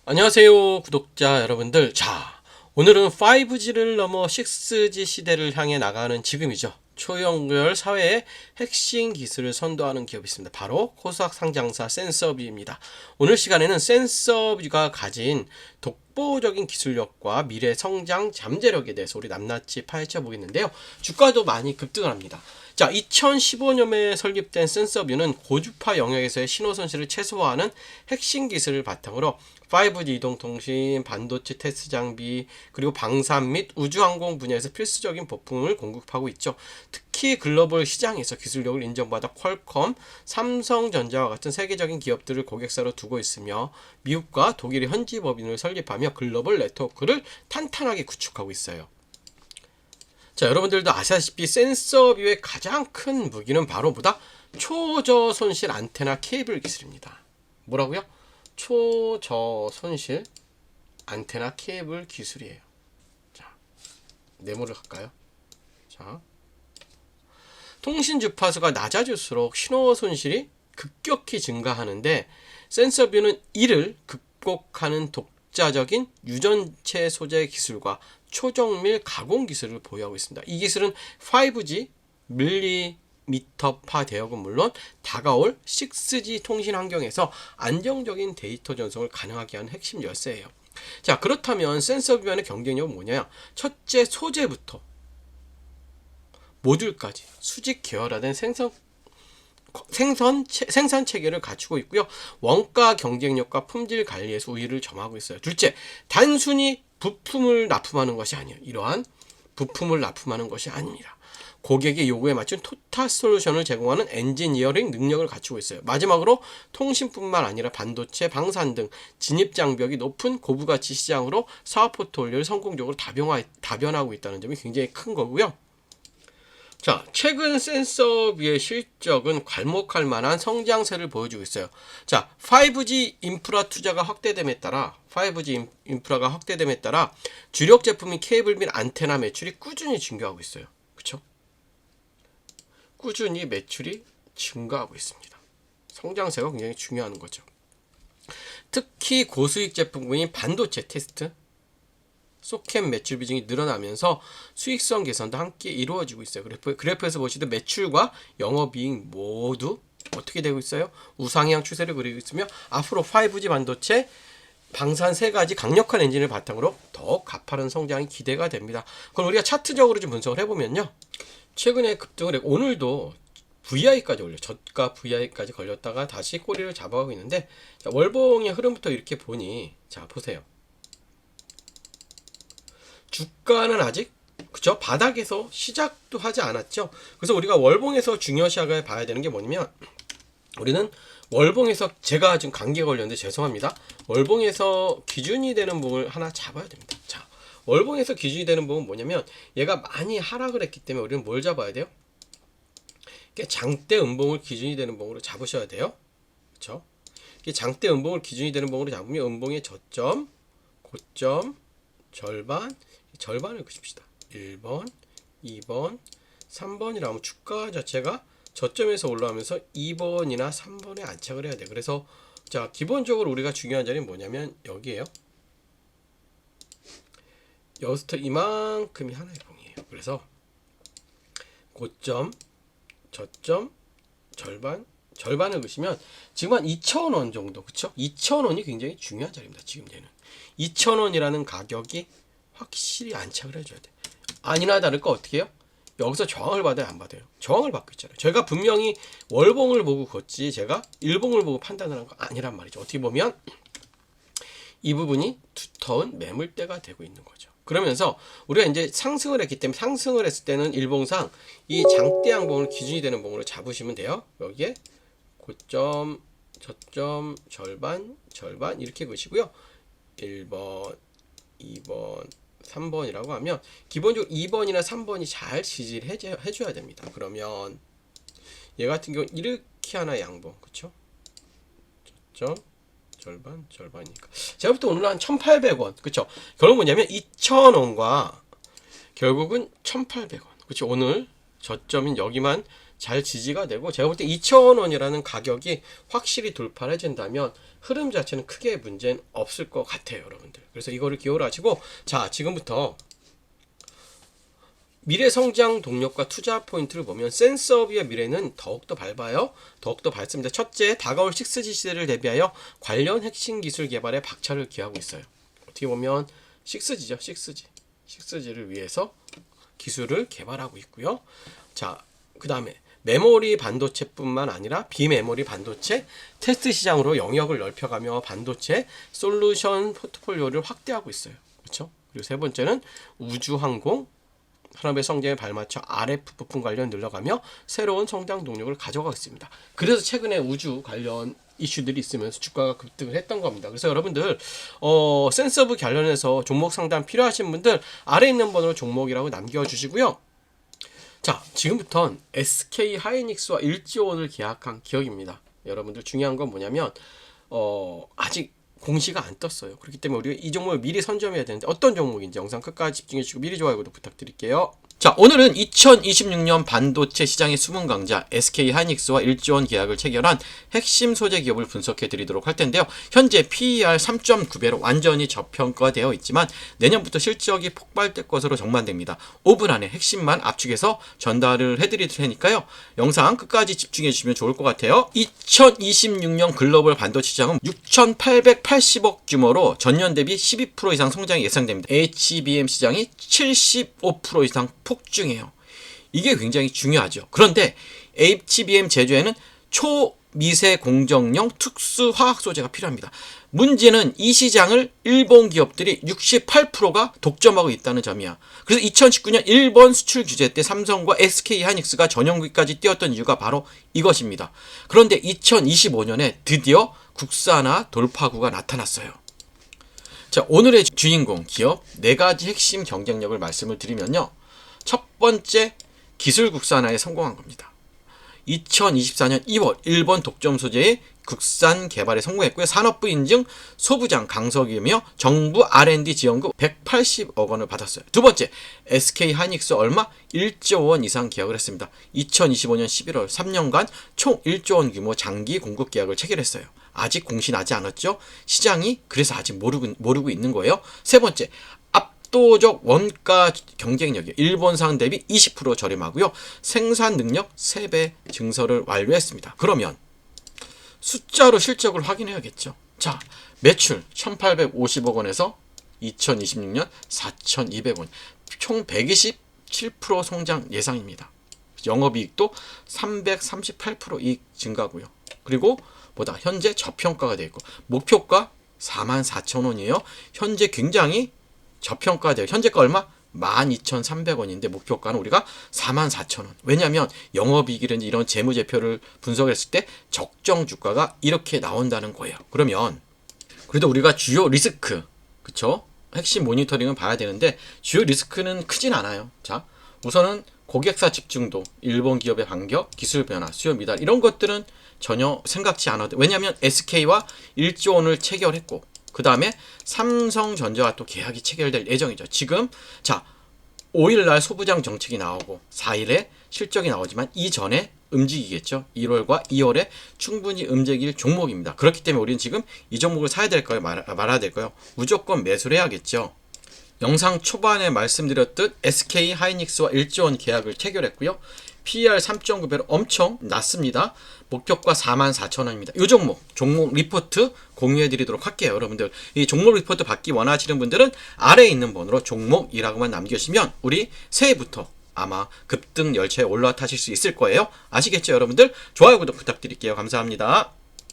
안녕하세요 구독자 여러분들. 자, 오늘은 5G를 넘어 6G 시대를 향해 나가는 지금이죠. 초연결 사회의 핵심 기술을 선도하는 기업이 있습니다. 바로 코스닥 상장사 센서뷰입니다. 오늘 시간에는 센서뷰가 가진 독보적인 기술력과 미래 성장 잠재력에 대해서 우리 낱낱이 파헤쳐 보겠는데요. 주가도 많이 급등을 합니다. 자, 2015년에 설립된 센서뷰는 고주파 영역에서의 신호 손실을 최소화하는 핵심 기술을 바탕으로 5G 이동통신, 반도체 테스트 장비, 그리고 방산 및 우주항공 분야에서 필수적인 부품을 공급하고 있죠. 특히 글로벌 시장에서 기술력을 인정받아 퀄컴, 삼성전자와 같은 세계적인 기업들을 고객사로 두고 있으며 미국과 독일의 현지 법인을 설립하며 글로벌 네트워크를 탄탄하게 구축하고 있어요. 자, 여러분들도 아시다시피 센서뷰의 가장 큰 무기는 바로 뭐다? 초저손실 안테나 케이블 기술입니다. 뭐라고요? 초저손실 안테나 케이블 기술이에요. 자, 네모를 할까요? 자, 통신 주파수가 낮아질수록 신호 손실이 급격히 증가하는데 센서뷰는 이를 극복하는 독자적인 유전체 소재 기술과 초정밀 가공 기술을 보유하고 있습니다. 이 기술은 5G 밀리미터파 대역은 물론 다가올 6G 통신 환경에서 안정적인 데이터 전송을 가능하게 하는 핵심 열쇠예요. 자, 그렇다면 센서뷰만의 경쟁력은 뭐냐? 첫째, 소재부터 모듈까지 수직 계열화된 생산 체계를 갖추고 있고요. 원가 경쟁력과 품질 관리에서 우위를 점하고 있어요. 둘째, 단순히 부품을 납품하는 것이 아니에요. 이러한 부품을 납품하는 것이 아닙니다. 고객의 요구에 맞춘 토탈 솔루션을 제공하는 엔지니어링 능력을 갖추고 있어요. 마지막으로 통신뿐만 아니라 반도체, 방산 등 진입 장벽이 높은 고부가치 시장으로 사업 포트폴리오를 성공적으로 다변하고 있다는 점이 굉장히 큰 거고요. 자, 최근 센서뷰의 실적은 괄목할 만한 성장세를 보여주고 있어요. 자, 5G 인프라 투자가 확대됨에 따라 5G 인프라가 확대됨에 따라 주력 제품인 케이블 및 안테나 매출이 꾸준히 증가하고 있어요. 그렇죠? 꾸준히 매출이 증가하고 있습니다. 성장세가 굉장히 중요한 거죠. 특히 고수익 제품군인 반도체 테스트, 소켓 매출 비중이 늘어나면서 수익성 개선도 함께 이루어지고 있어요. 그래프에서 보시듯 매출과 영업이익 모두 어떻게 되고 있어요? 우상향 추세를 그리고 있으며 앞으로 5G 반도체, 방산 세 가지 강력한 엔진을 바탕으로 더 가파른 성장이 기대가 됩니다. 그럼 우리가 차트적으로 좀 분석을 해보면요. 최근에 급등을 했고 오늘도 VI까지 올려 저가 VI까지 걸렸다가 다시 꼬리를 잡아가고 있는데, 자, 월봉의 흐름부터 이렇게 보니, 자, 보세요. 주가는 아직 그죠? 바닥에서 시작도 하지 않았죠. 그래서 우리가 월봉에서 중요시하게 봐야 되는 게 뭐냐면, 우리는 월봉에서, 제가 지금 감기에 걸렸는데 죄송합니다. 월봉에서 기준이 되는 봉을 하나 잡아야 됩니다. 자, 월봉에서 기준이 되는 봉은 뭐냐면, 얘가 많이 하락을 했기 때문에 우리는 뭘 잡아야 돼요? 장대 음봉을 기준이 되는 봉으로 잡으셔야 돼요. 그렇죠? 장대 음봉을 기준이 되는 봉으로 잡으면 음봉의 저점, 고점, 절반을 그십시다. 1번, 2번, 3번이라면 주가 자체가 저점에서 올라오면서 2번이나 3번에 안착을 해야 돼. 그래서 자, 기본적으로 우리가 중요한 자리는 뭐냐면 여기에요. 여기서부터 이만큼이 하나의 봉이에요. 그래서 고점, 저점, 절반을 그시면 지금 한 2,000원 정도, 그쵸? 2,000원이 굉장히 중요한 자리입니다. 지금 얘는 2,000원이라는 가격이 확실히 안착을 해줘야 돼. 아니나 다를까 어떻게 해요? 여기서 저항을 받아요, 안 받아요? 저항을 받고 있잖아요. 저희가 분명히 월봉을 보고 걷지 제가 일봉을 보고 판단을 한 거 아니란 말이죠. 어떻게 보면 이 부분이 두터운 매물대가 되고 있는 거죠. 그러면서 우리가 이제 상승을 했기 때문에, 상승을 했을 때는 일봉상 이 장대 양봉을 기준이 되는 봉으로 잡으시면 돼요. 여기에 고점, 저점, 절반 이렇게 그시고요. 1번, 2번, 3번이라고 하면 기본적으로 2번이나 3번이 잘 지지를 해줘야 됩니다. 그러면 얘 같은 경우 이렇게 하나 양봉, 그쵸? 저점, 절반이니까 제가 볼 때 오늘 한 1,800원, 그쵸? 결국 뭐냐면 2,000원과 결국은 1,800원, 그쵸? 오늘 저점인 여기만 잘 지지가 되고, 제가 볼 때 2,000원이라는 가격이 확실히 돌파를 해준다면 흐름 자체는 크게 문제는 없을 것 같아요, 여러분들. 그래서 이거를 기억을 하시고, 자, 지금부터 미래 성장 동력과 투자 포인트를 보면 센서업의 미래는 더욱더 밝아요. 더욱더 밝습니다. 첫째, 다가올 6G 시대를 대비하여 관련 핵심 기술 개발에 박차를 기하고 있어요. 어떻게 보면 6G죠. 6G를 위해서 기술을 개발하고 있고요. 자, 그 다음에 메모리 반도체뿐만 아니라 비메모리 반도체 테스트 시장으로 영역을 넓혀가며 반도체 솔루션 포트폴리오를 확대하고 있어요. 그렇죠? 그리고 세 번째는 우주항공 산업의 성장에 발맞춰 RF 부품 관련 늘려가며 새로운 성장 동력을 가져가고 있습니다. 그래서 최근에 우주 관련 이슈들이 있으면서 주가가 급등을 했던 겁니다. 그래서 여러분들 센서브 관련해서 종목 상담 필요하신 분들 아래 있는 번호로 종목이라고 남겨주시고요. 자, 지금부터는 SK 하이닉스와 일지원을 계약한 기업입니다. 여러분들 중요한 건 뭐냐면 아직 공시가 안 떴어요. 그렇기 때문에 우리가 이 종목을 미리 선점해야 되는데 어떤 종목인지 영상 끝까지 집중해 주시고 미리 좋아요 구독 부탁드릴게요. 자, 오늘은 2026년 반도체 시장의 숨은 강자 SK 하이닉스와 일지원 계약을 체결한 핵심 소재 기업을 분석해 드리도록 할 텐데요. 현재 PER 3.9배로 완전히 저평가되어 있지만 내년부터 실적이 폭발될 것으로 전망됩니다. 5분 안에 핵심만 압축해서 전달을 해드릴 테니까요. 영상 끝까지 집중해 주시면 좋을 것 같아요. 2026년 글로벌 반도체 시장은 6,880억 규모로 전년 대비 12% 이상 성장이 예상됩니다. HBM 시장이 75% 이상 폭증해요. 이게 굉장히 중요하죠. 그런데 HBM 제조에는 초미세 공정용 특수 화학 소재가 필요합니다. 문제는 이 시장을 일본 기업들이 68%가 독점하고 있다는 점이야. 그래서 2019년 일본 수출 규제 때 삼성과 SK 하이닉스가 전용기까지 뛰었던 이유가 바로 이것입니다. 그런데 2025년에 드디어 국산화 돌파구가 나타났어요. 자, 오늘의 주인공 기업 4가지 핵심 경쟁력을 말씀을 드리면요. 첫 번째, 기술 국산화에 성공한 겁니다. 2024년 2월 일본 독점 소재의 국산 개발에 성공했고요. 산업부 인증 소부장 강석이며 정부 R&D 지원금 180억 원을 받았어요. 두 번째, SK 하이닉스 얼마? 1조 원 이상 계약을 했습니다. 2025년 11월 3년간 총 1조 원 규모 장기 공급 계약을 체결했어요. 아직 공시 나지 않았죠? 시장이 그래서 아직 모르고 있는 거예요. 세 번째, 압도적 원가 경쟁력이 일본상 대비 20% 저렴하고요. 생산 능력 3배 증설을 완료했습니다. 그러면 숫자로 실적을 확인해야겠죠. 자, 매출 1,850억 원에서 2026년 4,200원, 총 127% 성장 예상입니다. 영업이익도 338% 이익 증가고요. 그리고 보다 현재 저평가가 되어 있고 목표가 44,000원이에요. 현재 굉장히 저평가돼요. 현재가 얼마? 12,300원인데 목표가는 우리가 44,000원. 왜냐하면 영업이익이라든지 이런 재무제표를 분석했을 때 적정 주가가 이렇게 나온다는 거예요. 그러면 그래도 우리가 주요 리스크, 그쵸? 핵심 모니터링은 봐야 되는데 주요 리스크는 크진 않아요. 자, 우선은 고객사 집중도, 일본 기업의 반격, 기술 변화, 수요 미달 이런 것들은 전혀 생각지 않아도, 왜냐하면 SK와 1조 원을 체결했고 그 다음에 삼성전자와 또 계약이 체결될 예정이죠. 지금 자 5일날 소부장 정책이 나오고 4일에 실적이 나오지만 이전에 움직이겠죠. 1월과 2월에 충분히 움직일 종목입니다. 그렇기 때문에 우리는 지금 이 종목을 사야 될까요? 말아야 될까요? 무조건 매수를 해야겠죠. 영상 초반에 말씀드렸듯 SK 하이닉스와 1조 원 계약을 체결했고요. PER 3.9배로 엄청 낮습니다. 목표가 44,000원입니다. 이 종목 리포트 공유해 드리도록 할게요. 여러분들 이 종목 리포트 받기 원하시는 분들은 아래에 있는 번호로 종목이라고만 남겨주시면 우리 새해부터 아마 급등 열차에 올라타실 수 있을 거예요. 아시겠죠 여러분들? 좋아요 구독 부탁드릴게요. 감사합니다.